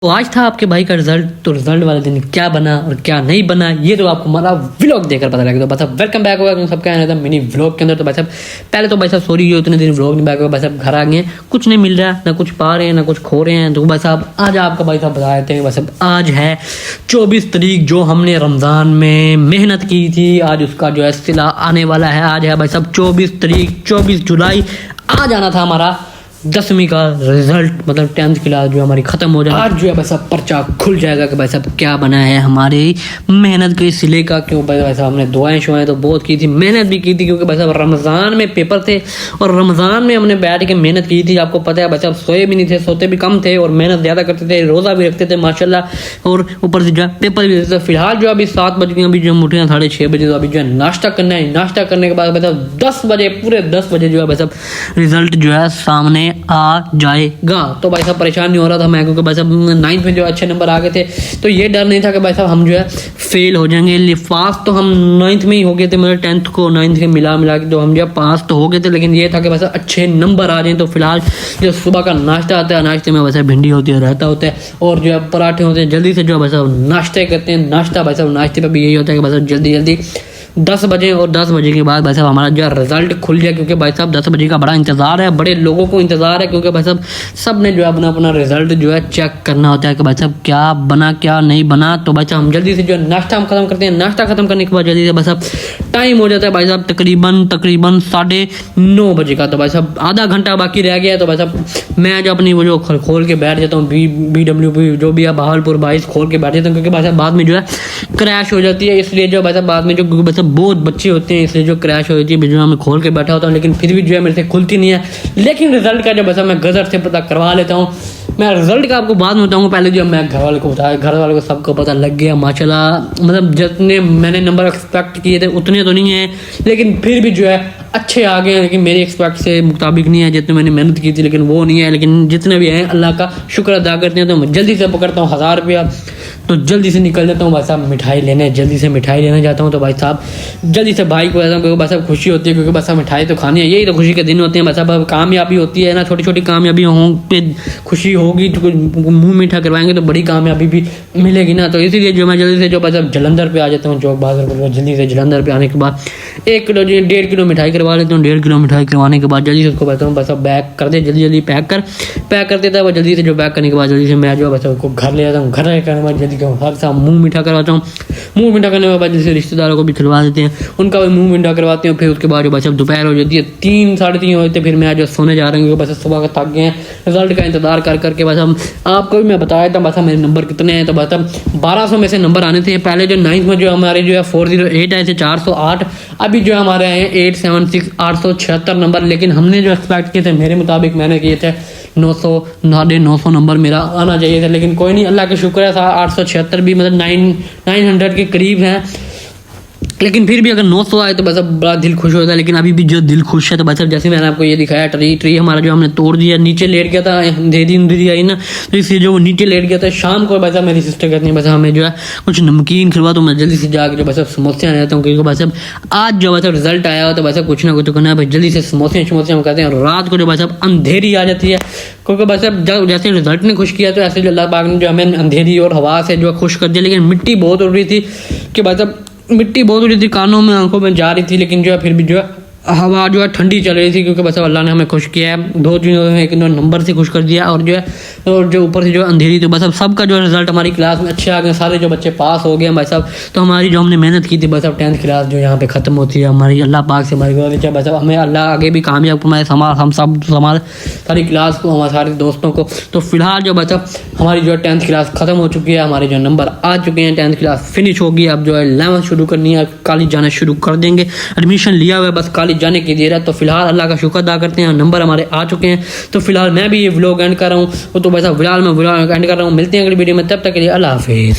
तो आज था आपके भाई का रिजल्ट। तो रिजल्ट वाले दिन क्या बना और क्या नहीं बना ये तो आपको हमारा व्लॉग देखकर पता लगेगा। तो बस अब वेलकम बैक होगा सबका आया था मिनी व्लॉग के अंदर। तो भाई साहब पहले तो भाई साहब सॉरी ये उतने दिन व्लॉग नहीं बैक होगा। भाई साहब घर आ गए, कुछ नहीं मिल रहा, ना कुछ पा रहे हैं ना कुछ खो रहे हैं। तो भाई साहब आज आपका भाई साहब बता देते हैं। भाई साहब आज है 24 तारीख, जो हमने रमज़ान में मेहनत की थी आज उसका जो है सिला आने वाला है। आज है भाई साहब 24 तारीख, 24 जुलाई। आज आना था हमारा 10वीं का रिजल्ट, मतलब 10th क्लास जो हमारी ख़त्म हो जाए। आज जो है भाई साहब पर्चा खुल जाएगा कि भाई साहब क्या बना है हमारी मेहनत के सिले का। क्यों भाई साहब हमने दुआएं शुआएं तो बहुत की थी, मेहनत भी की थी, क्योंकि भाई साहब रमज़ान में पेपर थे और रमज़ान में हमने बैठ के मेहनत की थी। आपको पता है भाई साहब सोए भी नहीं थे, सोते भी कम थे और मेहनत ज़्यादा करते थे, रोज़ा भी रखते थे माशाल्लाह, और ऊपर से जो है पेपर भी देते थे। फिलहाल जो अभी 7 बज गए, अभी जो हम उठे हैं 6:30 बजे, तो अभी जो है नाश्ता करना है। नाश्ता करने के बाद भाई साहब 10 बजे, पूरे 10 बजे जो है भाई साहब रिजल्ट जो है सामने आ जाएगा। तो भाई साहब परेशान नहीं हो रहा था मैं, क्योंकि भाई साहब 9th में जो अच्छे नंबर आ गए थे, तो ये डर नहीं था कि भाई साहब हम जो है फेल हो जाएंगे। पास तो हम 9th में ही हो गए थे, मतलब 10th को 9th के मिला के तो हम जो पास तो हो गए थे, लेकिन ये था कि भाई साहब अच्छे नंबर आ जाए। तो फिलहाल जो सुबह का नाश्ता आता है, नाश्ते में भाई साहब भिंडी होती है, रहता होता है, और जो है पराठे होते हैं। जल्दी से जो है भाई साहब नाश्ते करते हैं। नाश्ता भाई साहब नाश्ते पर भी यही होता है कि भाई साहब जल्दी जल्दी 10 बजे, और 10 बजे के बाद भाई साहब हमारा जो रिजल्ट खुल जाए, क्योंकि भाई साहब 10 बजे का बड़ा इंतजार है, बड़े लोगों को इंतजार है, क्योंकि भाई साहब सब ने जो है अपना अपना रिजल्ट जो है चेक करना होता है कि भाई साहब क्या बना क्या नहीं बना। तो भाई साहब हम जल्दी से जो है नाश्ता हम खत्म करते हैं। नाश्ता खत्म करने के बाद जल्दी से भाई साहब टाइम हो जाता है भाई साहब तकरीबन 9:30 बजे का। तो भाई साहब आधा घंटा बाकी रह गया है। तो भाई साहब मैं जो अपनी वो जो खोल के बैठ जाता हूँ, BWP जो भी है बहावलपुर 22 खोल के बैठ जाता हूँ, क्योंकि भाई साहब बाद में जो है क्रैश हो जाती है। इसलिए जो भाई साहब बाद में जो भाई साहब बहुत बच्चे होते हैं, इसलिए जो क्रैश हो जाती है, जो मैं खोल के बैठा होता हूँ, लेकिन फिर भी जो है मेरे से खुलती नहीं है। लेकिन रिजल्ट का जो भाई साहब मैं गजर से पता करवा लेता हूँ। मैं रिजल्ट का आपको बाद में बताऊंगा, पहले जो मैं घर वाले को बताया, घर वाले को सबको पता लग गया माशाल्लाह। मतलब जितने मैंने नंबर एक्सपेक्ट किए थे उतने तो नहीं है, लेकिन फिर भी जो है अच्छे आ गए हैं, लेकिन मेरे एक्सपेक्ट से मुताबिक नहीं है। जितने मैंने मेहनत की थी लेकिन वो नहीं है, लेकिन जितने भी हैं अल्लाह का शुक्र अदा करते हैं। तो मैं जल्दी से पकड़ता हूँ 1000 रुपया, तो जल्दी से निकल जाता हूँ भाई साहब मिठाई लेने, जल्दी से मिठाई लेने जाता हूँ। तो भाई साहब जल्दी से भाई को कहता हूँ, क्योंकि भाई साहब खुशी होती है, क्योंकि भाई साहब मिठाई तो खानी है, यही तो खुशी के दिन होते हैं भाई साहब। कामयाबी होती है ना, छोटी छोटी कामयाबी हों पे खुशी होगी, तो मुँह मीठा करवाएंगे तो बड़ी कामयाबी भी मिलेगी ना। तो इसीलिए जो मैं जल्दी से जो भाई साहब जलंधर पे आ जाता हूँ, चौक बाजार पर। जल्दी से जलंधर पे आने के बाद 1 किलो 1.5 किलो मिठाई करवा लेता हूँ। 1.5 किलो मिठाई करवाने के बाद जल्दी से उसको कहता हूँ भाई साहब बैक कर दे, जल्दी जल्दी पैक कर देता है वो। जल्दी से जो पैक करने के बाद जल्दी से मैं जो भाई साहब को घर ले जाता हूँ। घर करने के बाद जल्दी साहब मुँह मीठा करवाता हूँ। मुँह मीठा करने के बाद जैसे रिश्तेदारों को भी खिलवा देते हैं, उनका भी मुँह मीठा करवाते हैं। फिर उसके बाद जो भाई साहब दोपहर हो जाती है, 3 साढ़े 3 हो जाते हैं, फिर मैं जो सोने जा रहा हूँ, बस सुबह का थक गए हैं रिजल्ट का इंतजार कर करके। बस हम आपको भी मैं बताया था बस मेरे नंबर कितने हैं। तो बस 1200 में से नंबर आने थे। पहले जो 9th में जो हमारे जो है 408 आए थे, 408। अभी जो हमारे आए हैं 876, 876 नंबर। लेकिन हमने जो एक्सपेक्ट किए थे, मेरे मुताबिक मैंने किए थे 900, 950 नंबर मेरा आना चाहिए था, लेकिन कोई नहीं, अल्लाह का शुक्र है 876 भी मतलब 900 के करीब हैं। लेकिन फिर भी अगर 900 आए तो बस अब बड़ा दिल खुश होता है। लेकिन अभी भी जो दिल खुश है, तो बस जैसे मैंने आपको ये दिखाया ट्री हमारा जो हमने तोड़ दिया, नीचे लेट गया था, अंधेरी आई ना, तो इसलिए जो वो नीचे लेट गया था। शाम को बस मेरी सिस्टर कहती है बस हमें जो है कुछ नमकीन खिलवा, तो मैं जल्दी से जाकर जो बस समोसे आने जाता हूँ, क्योंकि बस आज जो बस रिजल्ट आया हो तो बस कुछ ना कुछ तो करना है भाई। जल्दी से समोसे हम कहते हैं। रात को जो बस अंधेरी आ जाती है, क्योंकि बस जैसे रिजल्ट ने खुश किया, तो ऐसे अल्लाह पाक ने जो हमें अंधेरी और हवा से जो खुश कर दिया। लेकिन मिट्टी बहुत उड़ रही थी कि बस मिट्टी बहुत उड़ी थी, कानों में आंखों में जा रही थी, लेकिन जो है फिर भी जो है हवा जो है ठंडी चल रही थी, क्योंकि बस अल्लाह ने हमें खुश किया है। 2 चीज़ों में, एक नंबर से खुश कर दिया, और जो है और जो ऊपर से जो अंधेरी। तो बस अब सबका जो रिजल्ट हमारी क्लास में अच्छे आ गए, सारे जो बच्चे पास हो गए भाई साहब। तो हमारी जो हमने मेहनत की थी बस अब 10th क्लास जो यहाँ पे ख़त्म होती है हमारी, अल्लाह पाक से हमारी दुआ बस हमें अल्लाह आगे भी कामयाब बनाए, हम सब हमारे सारी क्लास को, हमारे सारे दोस्तों को। तो फिलहाल जो बस हमारी जो 10th क्लास ख़त्म हो चुकी है, हमारे जो नंबर आ चुके हैं, 10th क्लास फिनिश होगी। अब जो है 11th शुरू करनी है, कॉलेज जाना शुरू कर देंगे। एडमिशन लिया हुआ है, बस कॉलेज जाने की देर है। तो फिलहाल अल्लाह का शुक्र अदा करते हैं, नंबर हमारे आ चुके हैं। तो फिलहाल मैं भी ये व्लॉग एंड कर रहा हूँ, तो वैसा फिलहाल मैं व्लॉग एंड कर रहा हूँ। मिलते हैं अगली वीडियो में, तब तक के लिए अल्लाह हाफिज़।